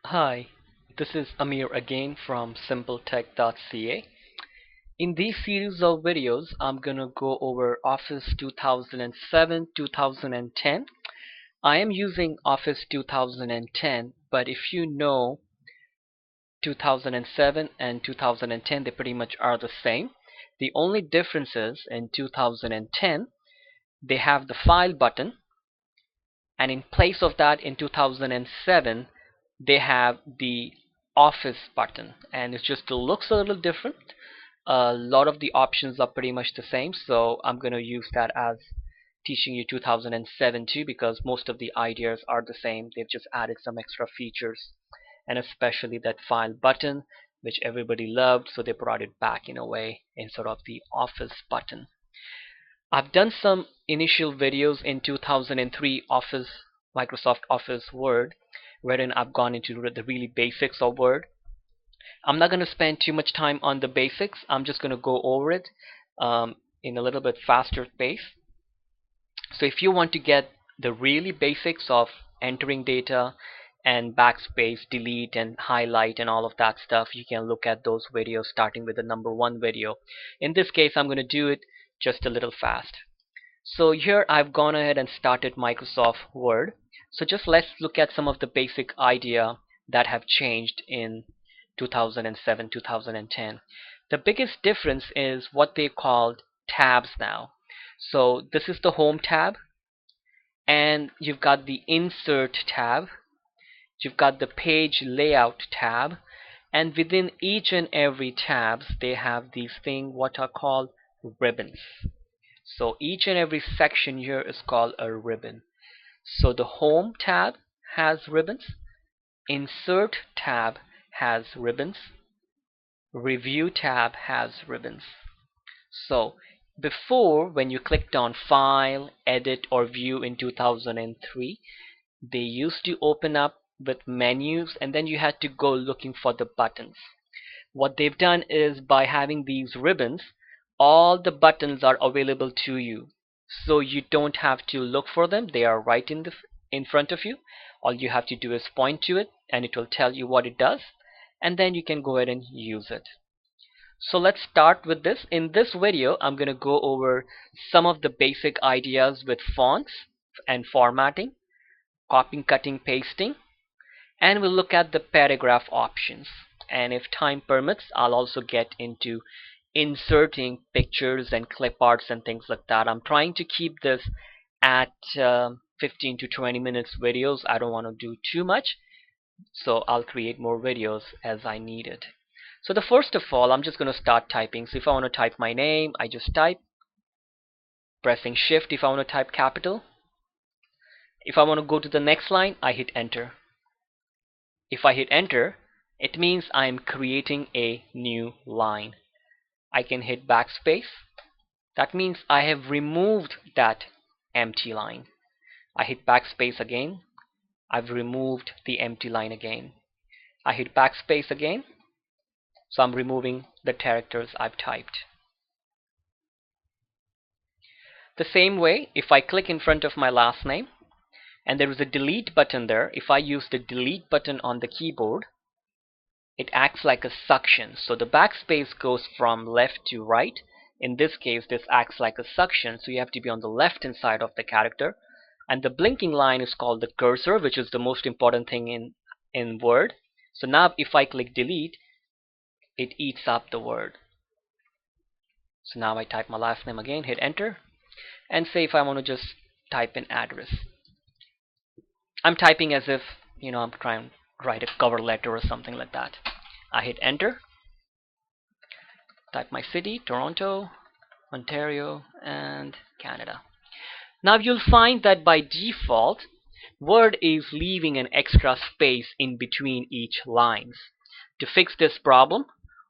Hi, this is Amir again from simpletech.ca. In this series of videos, I'm gonna go over Office 2007, 2010. I am using Office 2010, but if you know 2007 and 2010, they pretty much are the same. The only difference is in 2010, they have the File button, and in place of that in 2007 they have the Office button, and it just looks a little different. A lot of the options are pretty much the same, so I'm going to use that as teaching you 2007 too, because most of the ideas are the same. They've just added some extra features, and especially that File button, which everybody loved, so they brought it back in a way instead of the Office button. I've done some initial videos in 2003 Microsoft Office Word, wherein I've gone into the really basics of Word. I'm not going to spend too much time on the basics. I'm just going to go over it in a little bit faster pace. So if you want to get the really basics of entering data and backspace, delete and highlight and all of that stuff, you can look at those videos starting with the #1 video. In this case, I'm going to do it just a little fast. So here I've gone ahead and started Microsoft Word. So just let's look at some of the basic idea that have changed in 2007, 2010. The biggest difference is what they called tabs now. So this is the Home tab, and you've got the Insert tab, you've got the Page Layout tab, and within each and every tabs they have these things what are called ribbons. So each and every section here is called a ribbon. So the Home tab has ribbons, Insert tab has ribbons, Review tab has ribbons. So before, when you clicked on File, Edit or View in 2003, they used to open up with menus and then you had to go looking for the buttons. What they've done is, by having these ribbons, all the buttons are available to you, so you don't have to look for them. They are right in front of you. All you have to do is point to it and it will tell you what it does, and then you can go ahead and use it. So let's start with this. In this video, I'm going to go over some of the basic ideas with fonts and formatting, copying, cutting, pasting, and we'll look at the paragraph options. And if time permits, I'll also get into inserting pictures and clip arts and things like that. I'm trying to keep this at 15 to 20 minutes videos. I don't want to do too much, so I'll create more videos as I need it. So the first of all, I'm just going to start typing. So if I want to type my name, I just type, pressing shift if I want to type capital. If I want to go to the next line, I hit enter. If I hit enter, it means I'm creating a new line. I can hit backspace. That means I have removed that empty line. I hit backspace again. I've removed the empty line again. I hit backspace again. So I'm removing the characters I've typed. The same way, if I click in front of my last name and there is a delete button there, if I use the delete button on the keyboard, it acts like a suction. So the backspace goes from left to right. In this case, this acts like a suction, so you have to be on the left hand side of the character. And the blinking line is called the cursor, which is the most important thing in Word. So now if I click delete, it eats up the word. So now I type my last name again, hit enter, and say if I want to just type an address. I'm typing as if, I'm trying to write a cover letter or something like that. I hit enter, type my city, Toronto, Ontario, and Canada. Now you'll find that by default, Word is leaving an extra space in between each lines. To fix this problem,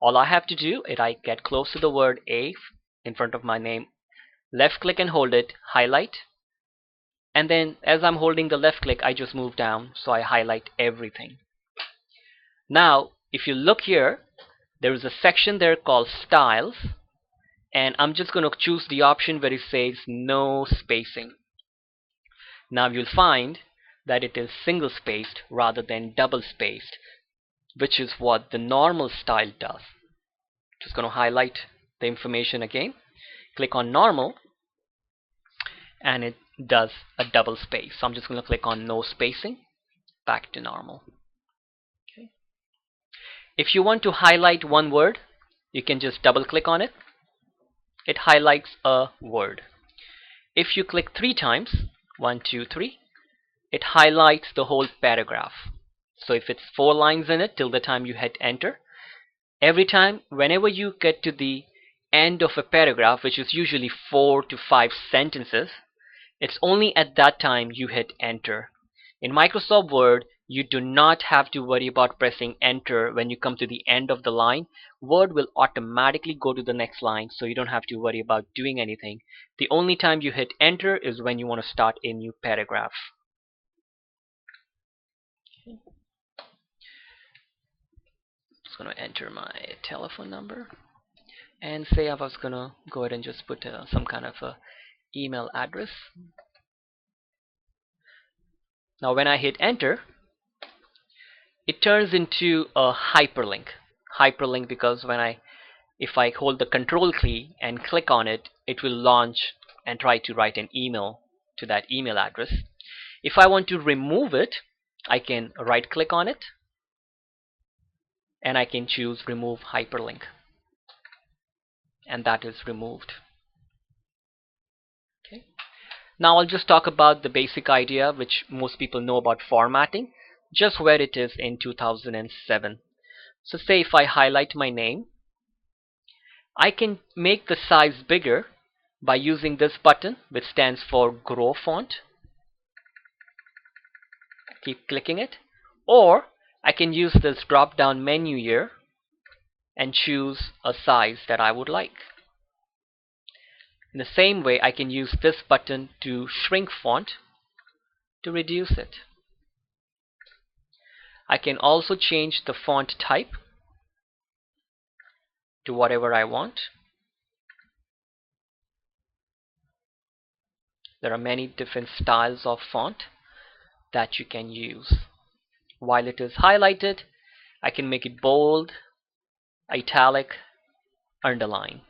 all I have to do is I get close to the word A in front of my name, left click and hold it, highlight, and then as I'm holding the left click, I just move down, so I highlight everything. Now, if you look here, there is a section there called Styles, and I'm just going to choose the option where it says no spacing. Now you'll find that it is single spaced rather than double spaced, which is what the normal style does. Just going to highlight the information again. Click on normal and it does a double space. So I'm just going to click on no spacing, back to normal. Okay. If you want to highlight one word, you can just double click on it. It highlights a word. If you click 3 times, 1, 2, 3, it highlights the whole paragraph. So if it's 4 lines in it, till the time you hit enter, every time, whenever you get to the end of a paragraph, which is usually 4 to 5 sentences, it's only at that time you hit enter. In Microsoft Word, you do not have to worry about pressing enter when you come to the end of the line. Word will automatically go to the next line, so you don't have to worry about doing anything. The only time you hit enter is when you want to start a new paragraph. Just going to enter my telephone number and say I was going to go ahead and just put some kind of a email address. Now when I hit enter, it turns into a hyperlink. Hyperlink because if I hold the control key and click on it, it will launch and try to write an email to that email address. If I want to remove it, I can right click on it and I can choose remove hyperlink, and that is removed. Okay. Now I'll just talk about the basic idea which most people know about formatting, just where it is in 2007. So say if I highlight my name, I can make the size bigger by using this button, which stands for Grow Font. Keep clicking it. Or I can use this drop down menu here and choose a size that I would like. In the same way, I can use this button to shrink font to reduce it. I can also change the font type to whatever I want. There are many different styles of font that you can use. While it is highlighted, I can make it bold, italic, underline.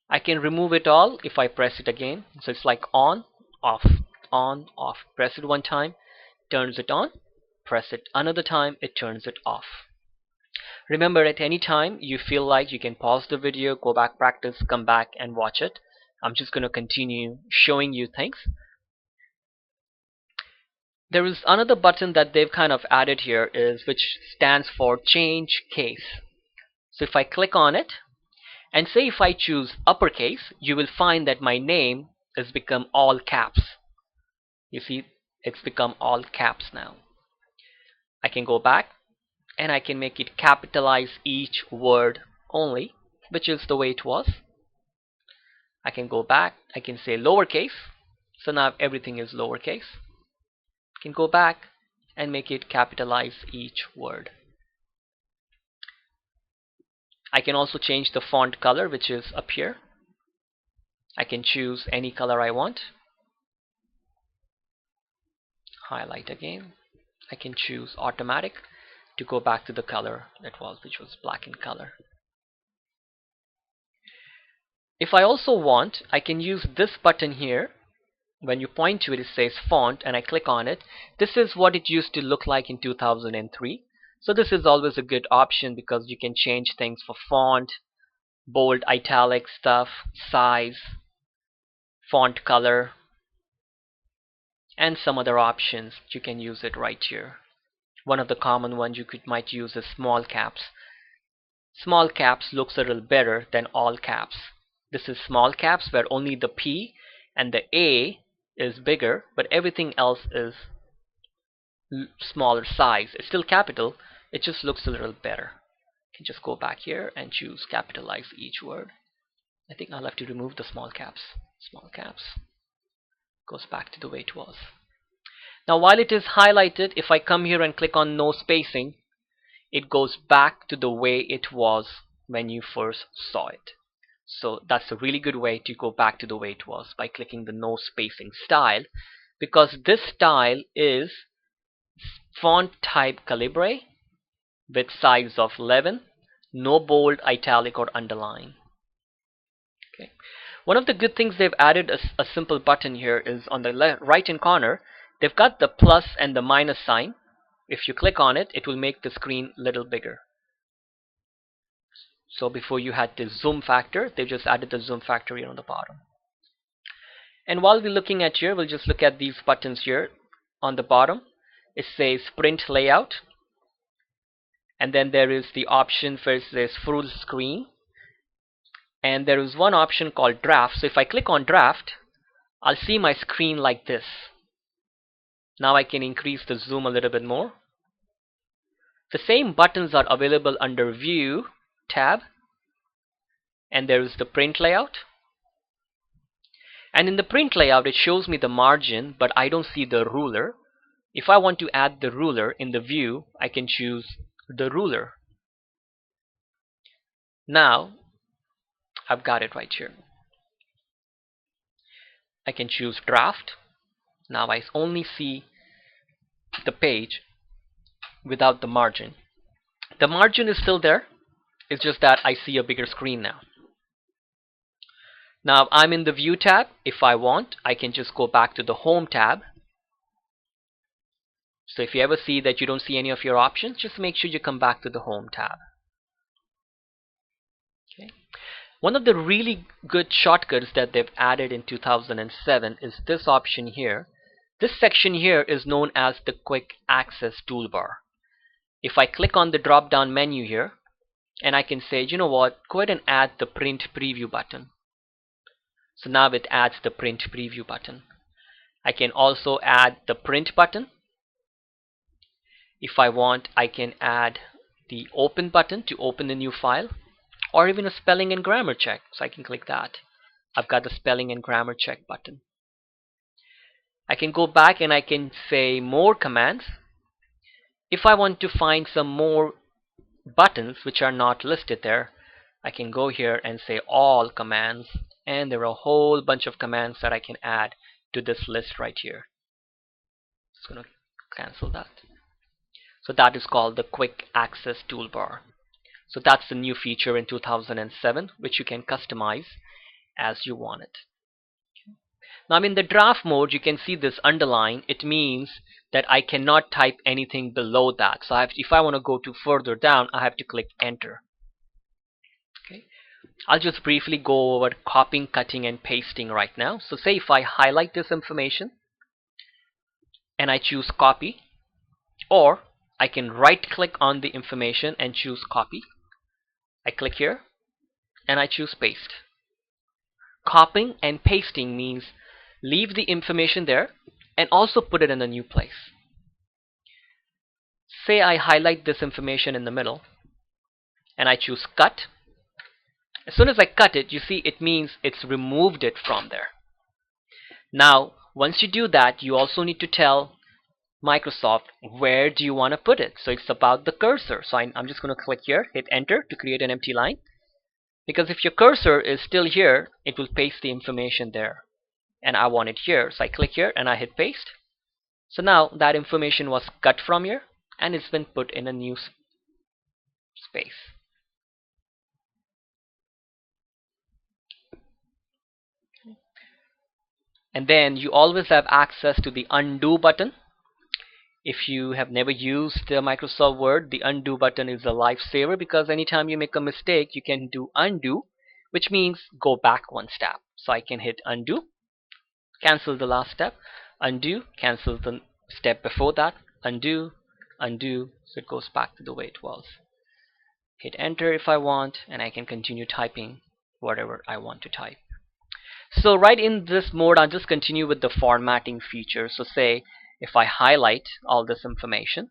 I can remove it all if I press it again. So it's like on, off, on, off. Press it one time, turns it on. Press it another time, it turns it off. Remember, at any time you feel like, you can pause the video, go back, practice, come back and watch it. I'm just going to continue showing you things. There is another button that they've kind of added here, which stands for change case. So if I click on it and say if I choose uppercase, you will find that my name has become all caps. You see, it's become all caps now. I can go back and I can make it capitalize each word only, which is the way it was. I can go back, I can say lowercase, so now everything is lowercase. I can go back and make it capitalize each word. I can also change the font color, which is up here. I can choose any color I want. Highlight again. I can choose automatic to go back to the color which was black in color. If I also want, I can use this button here. When you point to it, it says font and I click on it. This is what it used to look like in 2003. So this is always a good option because you can change things for font, bold, italic stuff, size, font color, and some other options. You can use it right here. One of the common ones you might use is small caps. Small caps looks a little better than all caps. This is small caps where only the P and the A is bigger, but everything else is smaller size. It's still capital, it just looks a little better. You can just go back here and choose capitalize each word. I think I'll have to remove the small caps. Small caps goes back to the way it was. Now while it is highlighted, if I come here and click on no spacing, it goes back to the way it was when you first saw it. So that's a really good way to go back to the way it was, by clicking the no spacing style. because this style is font type Calibre with size of 11, no bold, italic, or underline. Okay. One of the good things they've added a simple button here is on the right hand corner. They've got the plus and the minus sign. If you click on it, it will make the screen a little bigger. So before you had the zoom factor, they just added the zoom factor here on the bottom. And while we're looking at here, we'll just look at these buttons here on the bottom. It says print layout, and then there is the option where it says full screen, and there is one option called draft. So if I click on draft, I'll see my screen like this. Now I can increase the zoom a little bit more. The same buttons are available under View tab, and there is the print layout. And in the print layout, it shows me the margin, but I don't see the ruler. If I want to add the ruler in the view, I can choose the ruler. Now I've got it right here. I can choose draft. Now I only see the page without the margin. The margin is still there. It's just that I see a bigger screen now. Now I'm in the View tab. If I want, I can just go back to the Home tab. So if you ever see that you don't see any of your options, just make sure you come back to the Home tab. Okay. One of the really good shortcuts that they've added in 2007 is this option here. This section here is known as the Quick Access Toolbar. If I click on the drop down menu here, and I can say, you know what, go ahead and add the print preview button. So now it adds the print preview button. I can also add the print button. If I want, I can add the open button to open a new file, or even a spelling and grammar check. So I can click that. I've got the spelling and grammar check button. I can go back and I can say more commands. If I want to find some more buttons which are not listed there, I can go here and say all commands, and there are a whole bunch of commands that I can add to this list right here. Just going to cancel that. So that is called the Quick Access Toolbar. So that's the new feature in 2007, which you can customize as you want it. Now I'm in the draft mode. You can see this underline. It means that I cannot type anything below that. So if I want to go to further down, I have to click enter. Okay. I'll just briefly go over copying, cutting, and pasting right now. So say if I highlight this information and I choose copy, or I can right click on the information and choose copy. I click here and I choose paste. Copying and pasting means leave the information there and also put it in a new place. Say I highlight this information in the middle and I choose cut. As soon as I cut it, you see it means it's removed it from there. Now once you do that, you also need to tell Microsoft where do you want to put it. So it's about the cursor. So I'm just going to click here, hit enter to create an empty line, because if your cursor is still here, it will paste the information there, and I want it here. So I click here and I hit paste. So now that information was cut from here and it's been put in a new space. And then you always have access to the undo button. If you have never used Microsoft Word, the undo button is a lifesaver, because anytime you make a mistake, you can do undo, which means go back one step. So I can hit undo, cancel the last step, undo, cancel the step before that, undo, undo, so it goes back to the way it was. Hit enter if I want, and I can continue typing whatever I want to type. So right in this mode, I'll just continue with the formatting feature. So say if I highlight all this information,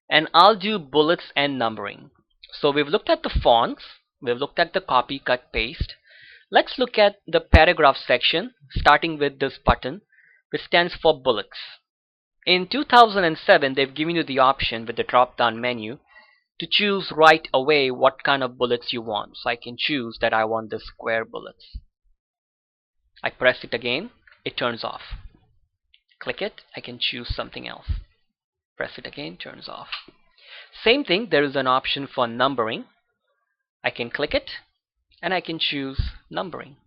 and I'll do bullets and numbering. So we've looked at the fonts, we've looked at the copy, cut, paste. Let's look at the paragraph section, starting with this button, which stands for bullets. In 2007, they've given you the option with the drop-down menu to choose right away what kind of bullets you want. So I can choose that I want the square bullets. I press it again, it turns off. click it, I can choose something else. Press it again, turns off. Same thing, there is an option for numbering. I can click it and I can choose numbering,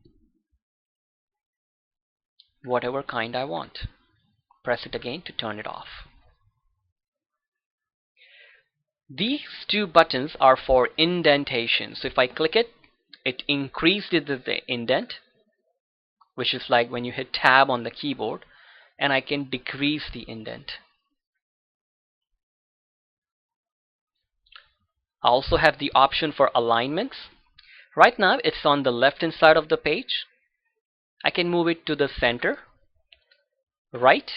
whatever kind I want. Press it again to turn it off. These two buttons are for indentation. So if I click it, it increases the indent, which is like when you hit tab on the keyboard, and I can decrease the indent. I also have the option for alignments. Right now it's on the left hand side of the page. I can move it to the center, right.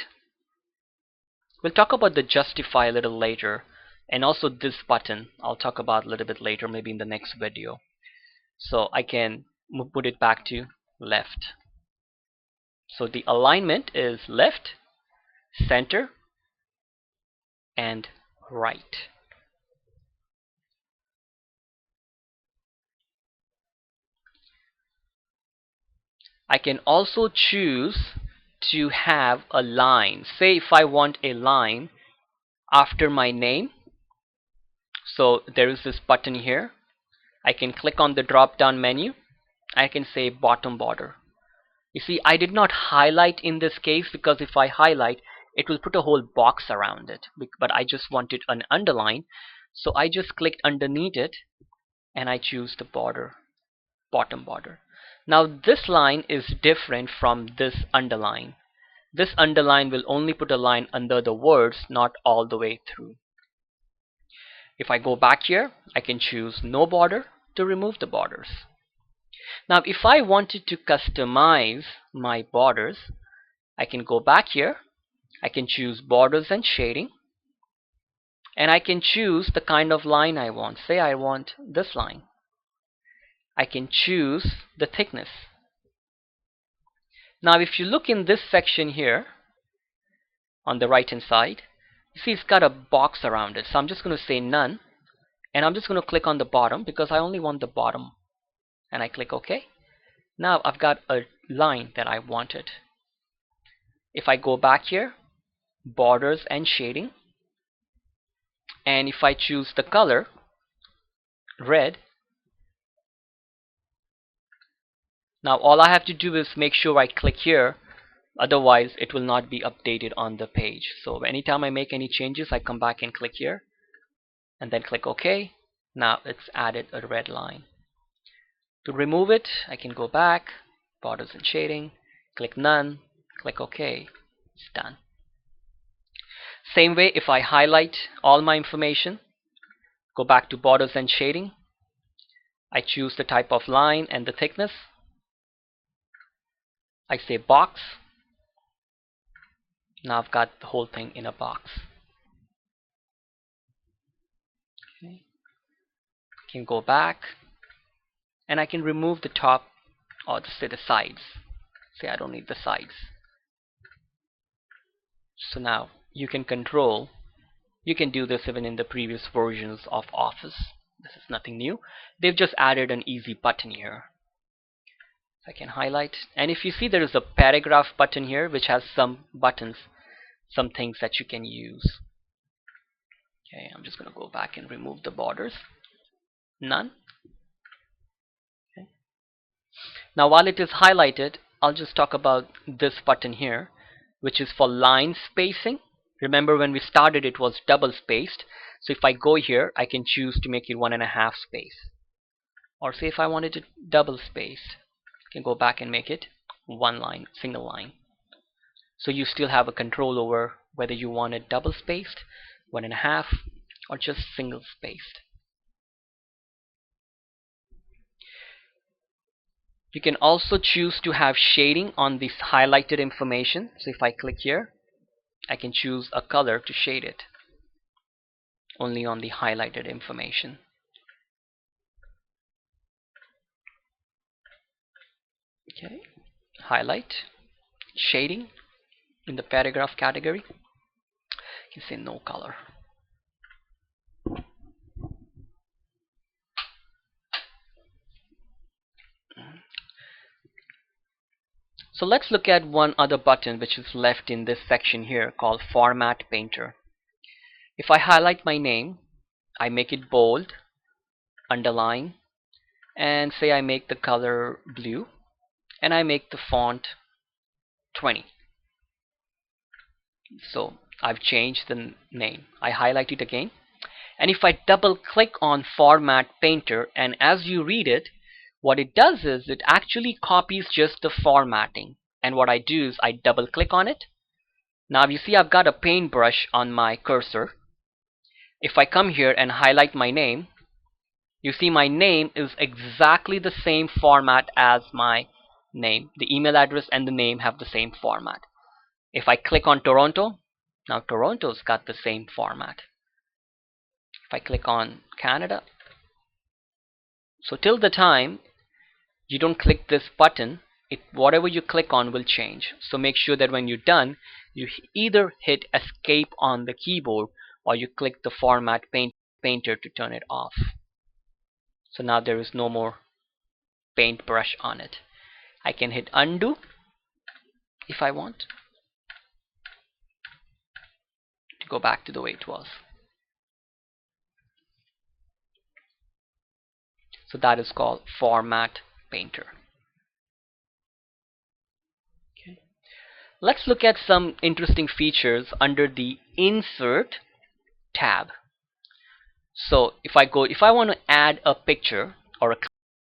We'll talk about the justify a little later, and also this button I'll talk about a little bit later, maybe in the next video. So I can put it back to left. So the alignment is left, center, and right. I can also choose to have a line. Say if I want a line after my name. So there is this button here. I can click on the drop down menu. I can say bottom border. You see, I did not highlight in this case because if I highlight, it will put a whole box around it. But I just wanted an underline. So I just clicked underneath it and I choose the border, bottom border. Now this line is different from this underline. This underline will only put a line under the words, not all the way through. If I go back here, I can choose no border to remove the borders. Now if I wanted to customize my borders, I can go back here, I can choose borders and shading, and I can choose the kind of line I want. Say I want this line. I can choose the thickness. Now if you look in this section here on the right hand side, you see it's got a box around it. So I'm just going to say none, and I'm just going to click on the bottom because I only want the bottom, and I click OK. Now I've got a line that I wanted. If I go back here, borders and shading, and if I choose the color red, now all I have to do is make sure I click here, otherwise it will not be updated on the page. So anytime I make any changes, I come back and click here and then click OK. Now it's added a red line. To remove it, I can go back, borders and shading, click none, click OK. It's done. Same way, if I highlight all my information, go back to borders and shading, I choose the type of line and the thickness, I say box. Now I've got the whole thing in a box. Okay. I can go back and I can remove the top, or say the sides. Say I don't need the sides. So now you can control. You can do this even in the previous versions of Office. This is nothing new. They've just added an easy button here. I can highlight, and if you see, there is a paragraph button here which has some buttons, some things that you can use. Okay, I'm just going to go back and remove the borders. None. Okay. Now while it is highlighted, I'll just talk about this button here, which is for line spacing. Remember when we started it was double spaced. So if I go here, I can choose to make it 1.5 space. Or say if I wanted it double spaced, I can go back and make it one line, single line. So you still have a control over whether you want it double spaced, 1.5, or just single spaced. You can also choose to have shading on this highlighted information. So if I click here, I can choose a color to shade it only on the highlighted information. Okay, highlight, shading in the paragraph category. You can say no color. So let's look at one other button which is left in this section here called Format Painter. If I highlight my name, I make it bold, underline, and say I make the color blue, and I make the font 20. So I've changed the name. I highlight it again, and if I double click on Format Painter, and as you read it, what it does is it actually copies just the formatting, and what I do is I double click on it. Now you see I've got a paintbrush on my cursor. If I come here and highlight my name, you see my name is exactly the same format as my name. The email address and the name have the same format. If I click on Toronto, now Toronto's got the same format. If I click on Canada, so till the time you don't click this button, whatever you click on will change. So make sure that when you're done, you either hit escape on the keyboard or you click the Format Painter to turn it off. So now there is no more paintbrush on it. I can hit undo if I want to go back to the way it was. So that is called Format Painter. Okay. Let's look at some interesting features under the Insert tab. So if I want to add a picture or a